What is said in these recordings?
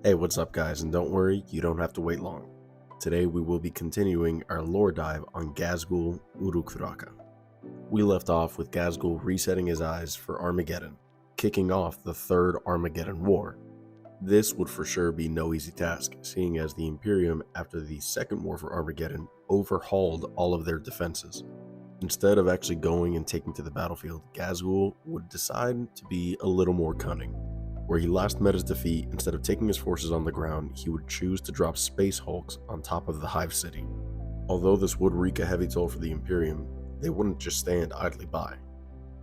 Hey, what's up guys, and don't worry, you don't have to wait long. Today we will be continuing our lore dive on Ghazghkull Uruk Thraka. We left off with Ghazghkull resetting his eyes for Armageddon, kicking off the Third Armageddon War. This would for sure be no easy task, seeing as the Imperium after the Second War for Armageddon overhauled all of their defenses. Instead of actually going and taking to the battlefield, Ghazghkull would decide to be a little more cunning. Where he last met his defeat, instead of taking his forces on the ground, he would choose to drop space hulks on top of the Hive City. Although this would wreak a heavy toll for the Imperium, they wouldn't just stand idly by.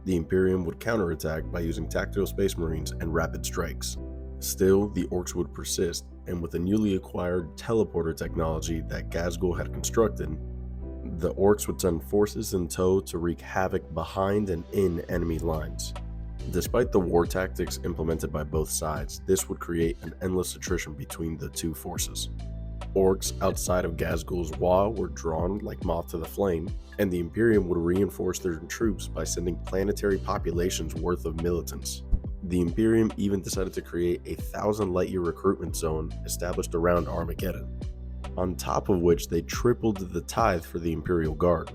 The Imperium would counterattack by using tactical space marines and rapid strikes. Still, the Orcs would persist, and with the newly acquired teleporter technology that Ghazghkull had constructed, the Orcs would send forces in tow to wreak havoc behind and in enemy lines. Despite the war tactics implemented by both sides, this would create an endless attrition between the two forces. Orcs outside of Ghazghkull's Wa were drawn like moth to the flame, and the Imperium would reinforce their troops by sending planetary populations worth of militants. The Imperium even decided to create a 1,000 light-year recruitment zone established around Armageddon, on top of which they tripled the tithe for the Imperial Guard.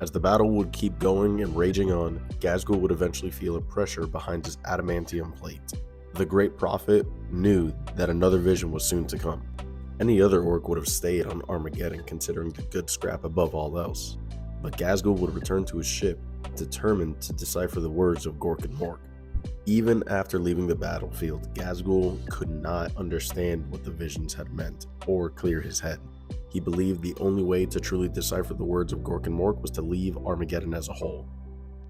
As the battle would keep going and raging on, Ghazghkull would eventually feel a pressure behind his adamantium plate. The Great Prophet knew that another vision was soon to come. Any other orc would have stayed on Armageddon considering the good scrap above all else, but Ghazghkull would return to his ship, determined to decipher the words of Gork and Mork. Even after leaving the battlefield, Ghazghkull could not understand what the visions had meant, or clear his head. He believed the only way to truly decipher the words of Gork and Mork was to leave Armageddon as a whole.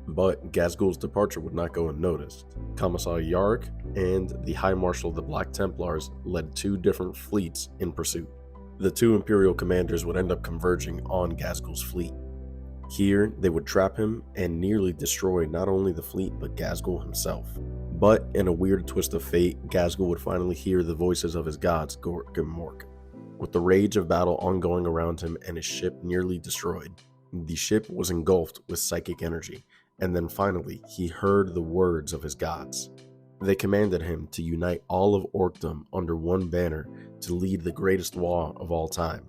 But Ghazghkull's departure would not go unnoticed. Commissar Yarrick and the High Marshal of the Black Templars led two different fleets in pursuit. The two Imperial commanders would end up converging on Ghazghkull's fleet. Here, they would trap him and nearly destroy not only the fleet but Ghazghkull himself. But in a weird twist of fate, Ghazghkull would finally hear the voices of his gods, Gork and Mork. With the rage of battle ongoing around him and his ship nearly destroyed, the ship was engulfed with psychic energy, and then finally he heard the words of his gods. They commanded him to unite all of Orcdom under one banner to lead the greatest war of all time,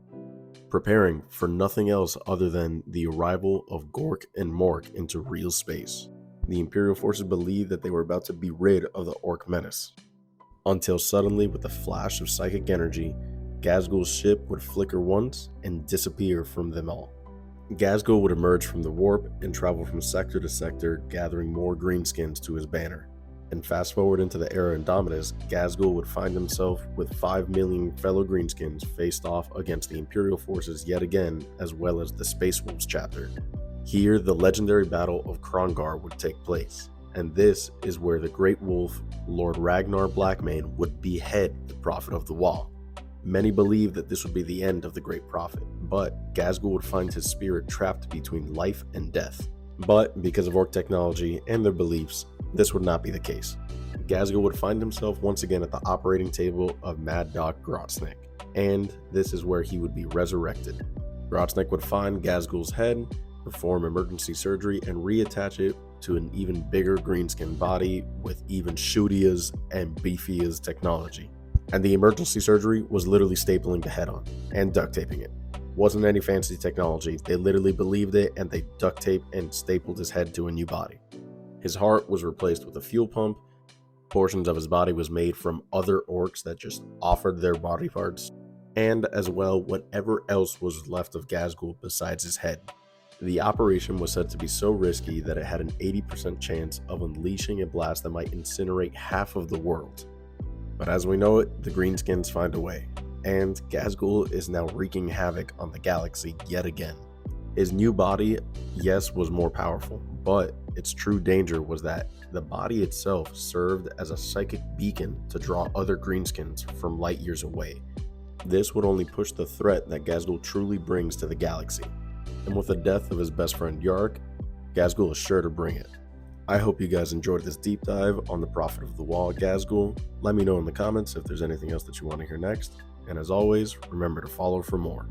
preparing for nothing else other than the arrival of Gork and Mork into real space. The Imperial forces believed that they were about to be rid of the Orc menace, until suddenly, with a flash of psychic energy, Ghazghkull's ship would flicker once and disappear from them all. Ghazghkull would emerge from the warp and travel from sector to sector, gathering more greenskins to his banner. And fast forward into the era Indomitus, Ghazghkull would find himself with 5 million fellow greenskins faced off against the Imperial forces yet again, as well as the Space Wolves chapter. Here, the legendary battle of Krongar would take place, and this is where the Great Wolf, Lord Ragnar Blackmane, would behead the Prophet of the Wall. Many believed that this would be the end of the Great Prophet, but Ghazghkull would find his spirit trapped between life and death. But because of Orc technology and their beliefs, this would not be the case. Ghazghkull would find himself once again at the operating table of Mad Doc Grotsnick, and this is where he would be resurrected. Grotsnick would find Ghazghkull's head, perform emergency surgery, and reattach it to an even bigger greenskin body with even shootia's and beefia's technology. And the emergency surgery was literally stapling the head on and duct taping it. Wasn't any fancy technology, they literally believed it, and they duct taped and stapled his head to a new body. His heart was replaced with a fuel pump, portions of his body was made from other orcs that just offered their body parts, and as well whatever else was left of Ghazghkull besides his head. The operation was said to be so risky that it had an 80% chance of unleashing a blast that might incinerate half of the world. But as we know it, the greenskins find a way, and Ghazghkull is now wreaking havoc on the galaxy yet again. His new body, yes, was more powerful, but its true danger was that the body itself served as a psychic beacon to draw other greenskins from light years away. This would only push the threat that Ghazghkull truly brings to the galaxy, and with the death of his best friend Yarrick, Ghazghkull is sure to bring it. I hope you guys enjoyed this deep dive on the Prophet of the Wall, Ghazghkull. Let me know in the comments if there's anything else that you want to hear next. And as always, remember to follow for more.